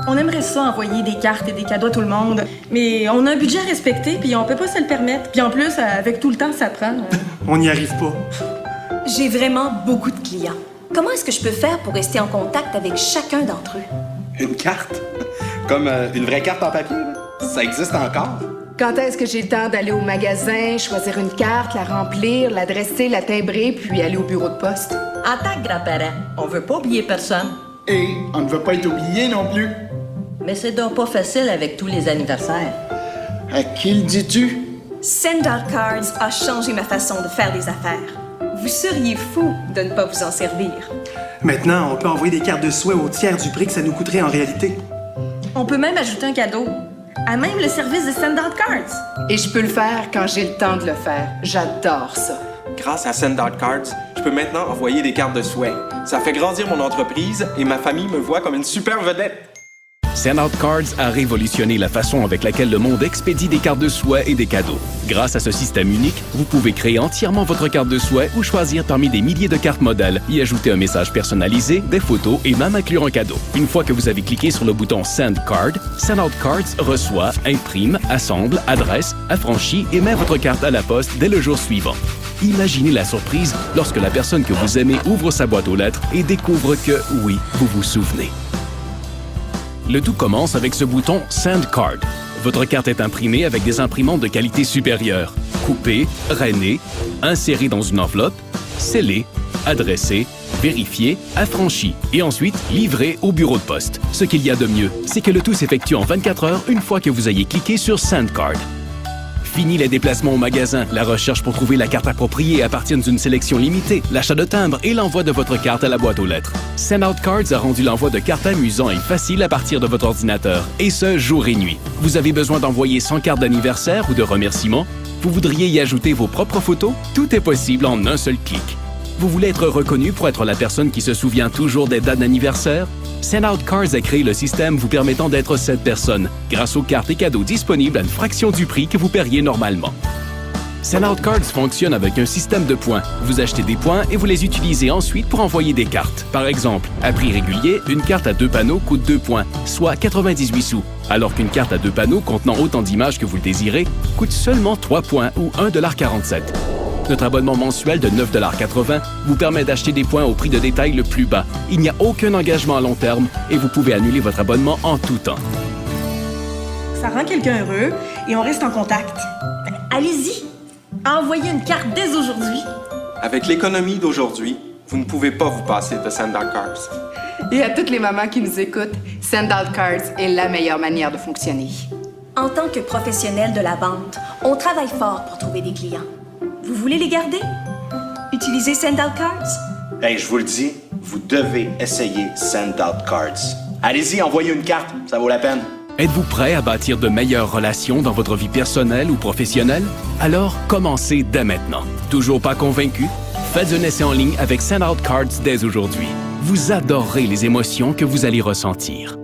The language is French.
On aimerait ça envoyer des cartes et des cadeaux à tout le monde, mais on a un budget à respecter, puis on peut pas se le permettre. Puis en plus, avec tout le temps que ça prend... On n'y arrive pas. J'ai vraiment beaucoup de clients. Comment est-ce que je peux faire pour rester en contact avec chacun d'entre eux? Une carte? Comme une vraie carte en papier, là? Ça existe encore? Quand est-ce que j'ai le temps d'aller au magasin, choisir une carte, la remplir, l'adresser, la timbrer, puis aller au bureau de poste? En tant que grand-parent, on veut pas oublier personne. Et on ne veut pas être oublié non plus. Mais c'est donc pas facile avec tous les anniversaires. À qui le dis-tu? Send-Out Cards a changé ma façon de faire des affaires. Vous seriez fou de ne pas vous en servir. Maintenant, on peut envoyer des cartes de souhait au tiers du prix que ça nous coûterait en réalité. On peut même ajouter un cadeau. À même le service de Send-Out Cards. Et je peux le faire quand j'ai le temps de le faire. J'adore ça. Grâce à Send-Out Cards, je peux maintenant envoyer des cartes de souhait. Ça fait grandir mon entreprise et ma famille me voit comme une super vedette. Send-Out Cards a révolutionné la façon avec laquelle le monde expédie des cartes de souhait et des cadeaux. Grâce à ce système unique, vous pouvez créer entièrement votre carte de souhait ou choisir parmi des milliers de cartes modèles, y ajouter un message personnalisé, des photos et même inclure un cadeau. Une fois que vous avez cliqué sur le bouton Send Card, Send-Out Cards reçoit, imprime, assemble, adresse, affranchit et met votre carte à la poste dès le jour suivant. Imaginez la surprise lorsque la personne que vous aimez ouvre sa boîte aux lettres et découvre que, oui, vous vous souvenez. Le tout commence avec ce bouton Send Card. Votre carte est imprimée avec des imprimantes de qualité supérieure. Coupée, rainée, insérée dans une enveloppe, scellée, adressée, vérifiée, affranchie et ensuite livrée au bureau de poste. Ce qu'il y a de mieux, c'est que le tout s'effectue en 24 heures une fois que vous ayez cliqué sur Send Card. Fini les déplacements au magasin, la recherche pour trouver la carte appropriée à partir d'une sélection limitée, l'achat de timbre et l'envoi de votre carte à la boîte aux lettres. Send-Out Cards a rendu l'envoi de cartes amusant et facile à partir de votre ordinateur, et ce, jour et nuit. Vous avez besoin d'envoyer 100 cartes d'anniversaire ou de remerciement? Vous voudriez y ajouter vos propres photos? Tout est possible en un seul clic. Vous voulez être reconnu pour être la personne qui se souvient toujours des dates d'anniversaire? Send-Out Cards a créé le système vous permettant d'être cette personne grâce aux cartes et cadeaux disponibles à une fraction du prix que vous paieriez normalement. Send-Out Cards fonctionne avec un système de points. Vous achetez des points et vous les utilisez ensuite pour envoyer des cartes. Par exemple, à prix régulier, une carte à 2 panneaux coûte 2 points, soit 98 sous, alors qu'une carte à 2 panneaux contenant autant d'images que vous le désirez coûte seulement 3 points ou 1,47 $. Notre abonnement mensuel de 9,80 $ vous permet d'acheter des points au prix de détail le plus bas. Il n'y a aucun engagement à long terme et vous pouvez annuler votre abonnement en tout temps. Ça rend quelqu'un heureux et on reste en contact. Allez-y! Envoyez une carte dès aujourd'hui. Avec l'économie d'aujourd'hui, vous ne pouvez pas vous passer de Send-Out Cards. Et à toutes les mamans qui nous écoutent, Send-Out Cards est la meilleure manière de fonctionner. En tant que professionnel de la vente, on travaille fort pour trouver des clients. Vous voulez les garder? Utilisez Send-Out Cards? Hey, je vous le dis, vous devez essayer Send-Out Cards. Allez-y, envoyez une carte, ça vaut la peine. Êtes-vous prêt à bâtir de meilleures relations dans votre vie personnelle ou professionnelle? Alors, commencez dès maintenant. Toujours pas convaincu? Faites un essai en ligne avec Send-Out Cards dès aujourd'hui. Vous adorerez les émotions que vous allez ressentir.